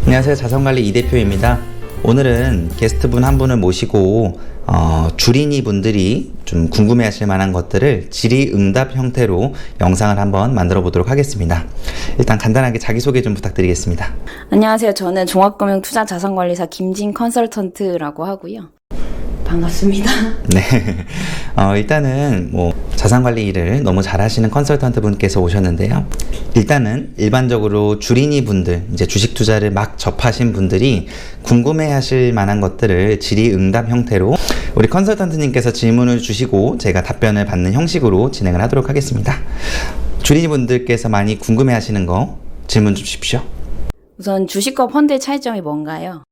안녕하세요. 자산관리 이대표입니다. 오늘은 게스트분 한 분을 모시고 주린이 분들이 좀 궁금해하실 만한 것들을 질의응답 형태로 영상을 한번 만들어 보도록 하겠습니다. 일단 간단하게 자기소개 좀 부탁드리겠습니다. 안녕하세요. 저는 종합금융투자자산관리사 김진 컨설턴트라고 하고요. 반갑습니다. 네. 일단은 자산관리 일을 너무 잘하시는 컨설턴트 분께서 오셨는데요. 일단은 일반적으로 주린이 분들, 이제 주식 투자를 막 접하신 분들이 궁금해 하실 만한 것들을 질의응답 형태로 우리 컨설턴트님께서 질문을 주시고 제가 답변을 받는 형식으로 진행을 하도록 하겠습니다. 주린이 분들께서 많이 궁금해 하시는 거 질문 주십시오. 우선 주식과 펀드의 차이점이 뭔가요?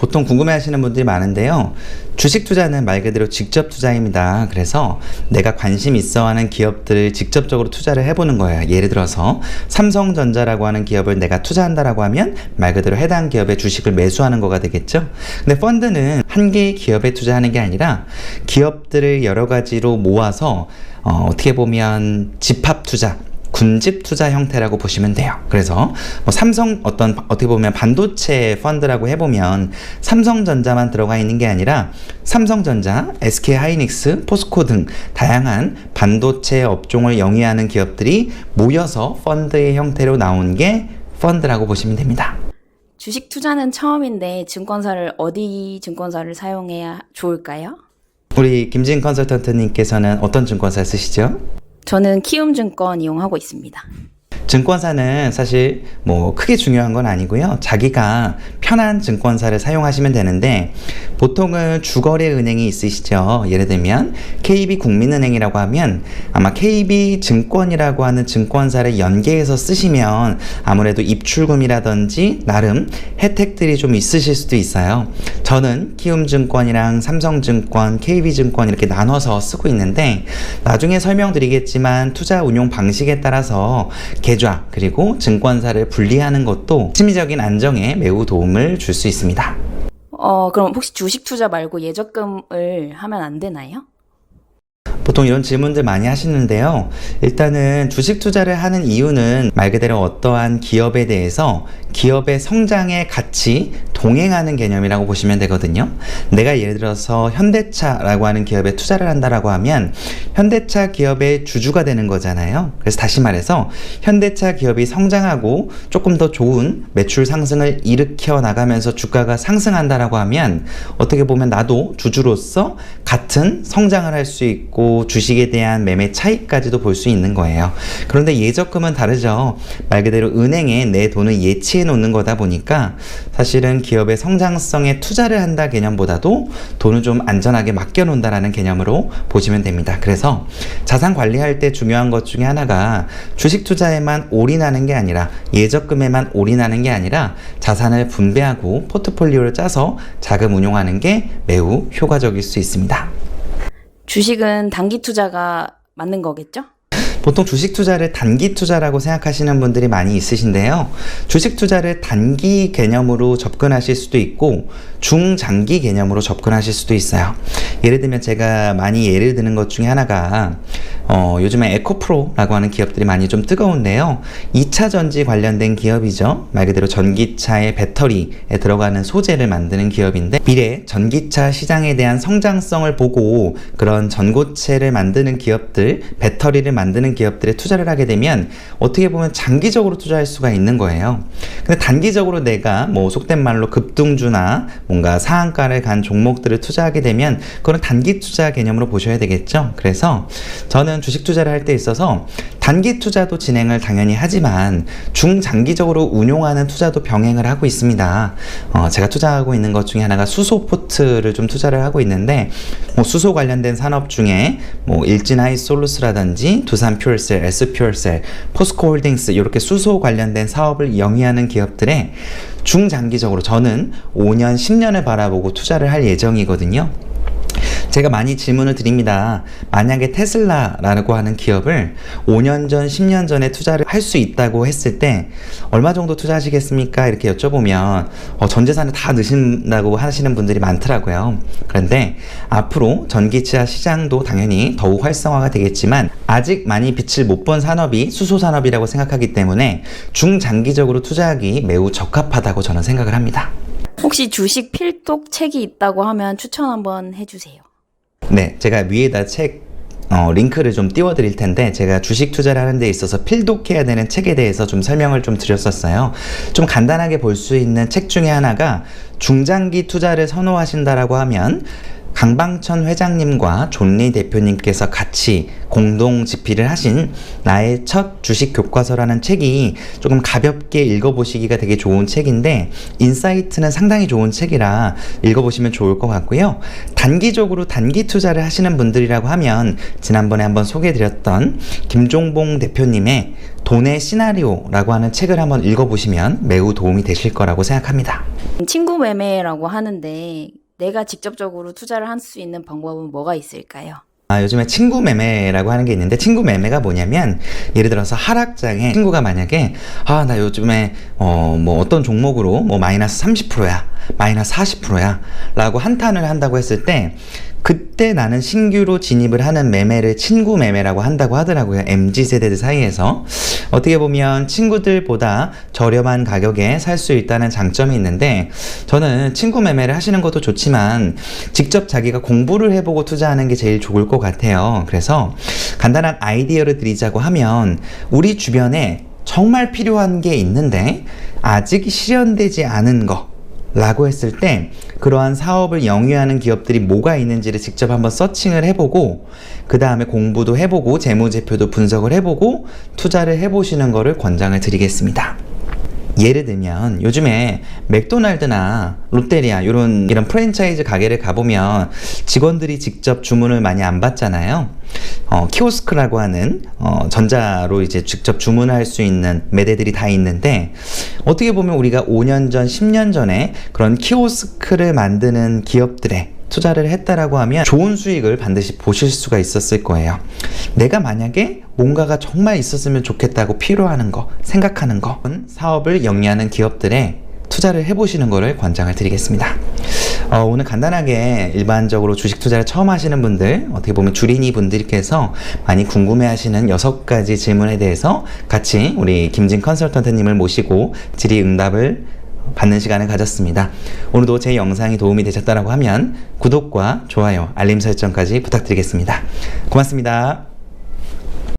보통 궁금해 하시는 분들이 많은데요. 주식 투자는 말 그대로 직접 투자입니다. 그래서 내가 관심 있어 하는 기업들을 직접적으로 투자를 해보는 거예요. 예를 들어서 삼성전자라고 하는 기업을 내가 투자한다라고 하면 말 그대로 해당 기업의 주식을 매수하는 거가 되겠죠. 근데 펀드는 한 개의 기업에 투자하는 게 아니라 기업들을 여러 가지로 모아서 어떻게 보면 집합 투자, 군집 투자 형태라고 보시면 돼요. 그래서 삼성 어떻게 보면 반도체 펀드라고 해보면 삼성전자만 들어가 있는 게 아니라 삼성전자, SK하이닉스, 포스코 등 다양한 반도체 업종을 영위하는 기업들이 모여서 펀드의 형태로 나온 게 펀드라고 보시면 됩니다. 주식 투자는 처음인데 어디 증권사를 사용해야 좋을까요? 우리 김진 컨설턴트님께서는 어떤 증권사 쓰시죠? 저는 키움증권 이용하고 있습니다. 증권사는 사실 크게 중요한 건 아니고요. 자기가 편한 증권사를 사용하시면 되는데 보통은 주거래 은행이 있으시죠. 예를 들면 KB국민은행이라고 하면 아마 KB증권이라고 하는 증권사를 연계해서 쓰시면 아무래도 입출금이라든지 나름 혜택들이 좀 있으실 수도 있어요. 저는 키움증권이랑 삼성증권, KB증권 이렇게 나눠서 쓰고 있는데 나중에 설명드리겠지만 투자 운용 방식에 따라서 계좌 그리고 증권사를 분리하는 것도 심리적인 안정에 매우 도움을 줄 수 있습니다. 그럼 혹시 주식 투자 말고 예적금을 하면 안 되나요? 보통 이런 질문들 많이 하시는데요. 일단은 주식 투자를 하는 이유는 말 그대로 어떠한 기업에 대해서 기업의 성장에 같이 동행하는 개념이라고 보시면 되거든요. 내가 예를 들어서 현대차라고 하는 기업에 투자를 한다라고 하면 현대차 기업의 주주가 되는 거잖아요. 그래서 다시 말해서 현대차 기업이 성장하고 조금 더 좋은 매출 상승을 일으켜 나가면서 주가가 상승한다라고 하면 어떻게 보면 나도 주주로서 같은 성장을 할 수 있고 주식에 대한 매매 차익까지도 볼 수 있는 거예요. 그런데 예적금은 다르죠. 말 그대로 은행에 내 돈을 예치해 놓는 거다 보니까 사실은 기업의 성장성에 투자를 한다 개념보다도 돈을 좀 안전하게 맡겨 놓는다라는 개념으로 보시면 됩니다. 그래서 자산 관리할 때 중요한 것 중에 하나가 주식 투자에만 올인하는 게 아니라 예적금에만 올인하는 게 아니라 자산을 분배하고 포트폴리오를 짜서 자금 운용하는 게 매우 효과적일 수 있습니다. 주식은 단기 투자가 맞는 거겠죠? 보통 주식 투자를 단기 투자라고 생각하시는 분들이 많이 있으신데요. 주식 투자를 단기 개념으로 접근하실 수도 있고 중장기 개념으로 접근하실 수도 있어요. 예를 들면 제가 많이 예를 드는 것 중에 하나가 요즘에 에코프로라고 하는 기업들이 많이 좀 뜨거운데요. 2차 전지 관련된 기업이죠. 말 그대로 전기차의 배터리에 들어가는 소재를 만드는 기업인데 미래 전기차 시장에 대한 성장성을 보고 그런 전고체를 만드는 기업들, 배터리를 만드는 기업들에 투자를 하게 되면 어떻게 보면 장기적으로 투자할 수가 있는 거예요. 근데 단기적으로 내가 속된 말로 급등주나 뭔가 상한가를 간 종목들을 투자하게 되면 그건 단기 투자 개념으로 보셔야 되겠죠. 그래서 저는 주식 투자를 할 때 있어서 단기 투자도 진행을 당연히 하지만 중장기적으로 운용하는 투자도 병행을 하고 있습니다. 제가 투자하고 있는 것 중에 하나가 수소 포트를 좀 투자를 하고 있는데 수소 관련된 산업 중에 일진하이솔루스라든지 두산퓨얼셀, S퓨얼셀, 포스코홀딩스 이렇게 수소 관련된 사업을 영위하는 기업들에 중장기적으로 저는 5년, 10년을 바라보고 투자를 할 예정이거든요. 제가 많이 질문을 드립니다. 만약에 테슬라라고 하는 기업을 5년 전, 10년 전에 투자를 할 수 있다고 했을 때 얼마 정도 투자하시겠습니까? 이렇게 여쭤보면 전 재산을 다 넣으신다고 하시는 분들이 많더라고요. 그런데 앞으로 전기차 시장도 당연히 더욱 활성화가 되겠지만 아직 많이 빛을 못 본 산업이 수소산업이라고 생각하기 때문에 중장기적으로 투자하기 매우 적합하다고 저는 생각을 합니다. 혹시 주식 필독 책이 있다고 하면 추천 한번 해주세요. 네, 제가 위에다 책 링크를 좀 띄워드릴 텐데 제가 주식 투자를 하는 데 있어서 필독해야 되는 책에 대해서 좀 설명을 좀 드렸었어요. 좀 간단하게 볼 수 있는 책 중에 하나가 중장기 투자를 선호하신다라고 하면 강방천 회장님과 존리 대표님께서 같이 공동 집필을 하신 나의 첫 주식 교과서라는 책이 조금 가볍게 읽어보시기가 되게 좋은 책인데 인사이트는 상당히 좋은 책이라 읽어보시면 좋을 것 같고요. 단기적으로 단기 투자를 하시는 분들이라고 하면 지난번에 한번 소개해드렸던 김종봉 대표님의 돈의 시나리오라고 하는 책을 한번 읽어보시면 매우 도움이 되실 거라고 생각합니다. 친구 매매라고 하는데 내가 직접적으로 투자를 할 수 있는 방법은 뭐가 있을까요? 요즘에 친구 매매라고 하는 게 있는데 친구 매매가 뭐냐면 예를 들어서 하락장에 친구가 만약에 나 요즘에 뭐 어떤 종목으로 뭐 마이너스 30%야 마이너스 40%야 라고 한탄을 한다고 했을 때 그때 나는 신규로 진입을 하는 매매를 친구 매매라고 한다고 하더라고요. MZ세대들 사이에서. 어떻게 보면 친구들보다 저렴한 가격에 살 수 있다는 장점이 있는데 저는 친구 매매를 하시는 것도 좋지만 직접 자기가 공부를 해보고 투자하는 게 제일 좋을 것 같아요. 그래서 간단한 아이디어를 드리자고 하면 우리 주변에 정말 필요한 게 있는데 아직 실현되지 않은 거 라고 했을 때 그러한 사업을 영위하는 기업들이 뭐가 있는지를 직접 한번 서칭을 해보고 그 다음에 공부도 해보고 재무제표도 분석을 해보고 투자를 해보시는 거를 권장을 드리겠습니다. 예를 들면 요즘에 맥도날드나 롯데리아 이런 프랜차이즈 가게를 가보면 직원들이 직접 주문을 많이 안 받잖아요. 키오스크라고 하는 전자로 이제 직접 주문할 수 있는 매대들이 다 있는데 어떻게 보면 우리가 5년 전, 10년 전에 그런 키오스크를 만드는 기업들의 투자를 했다라고 하면 좋은 수익을 반드시 보실 수가 있었을 거예요. 내가 만약에 뭔가가 정말 있었으면 좋겠다고 필요하는 거, 생각하는 거, 사업을 영위하는 기업들에 투자를 해보시는 거를 권장을 드리겠습니다. 오늘 간단하게 일반적으로 주식 투자를 처음 하시는 분들, 어떻게 보면 주린이 분들께서 많이 궁금해하시는 6가지 질문에 대해서 같이 우리 김진 컨설턴트님을 모시고 질의응답을 받는 시간을 가졌습니다. 오늘도 제 영상이 도움이 되셨다고 하면 구독과 좋아요, 알림 설정까지 부탁드리겠습니다. 고맙습니다.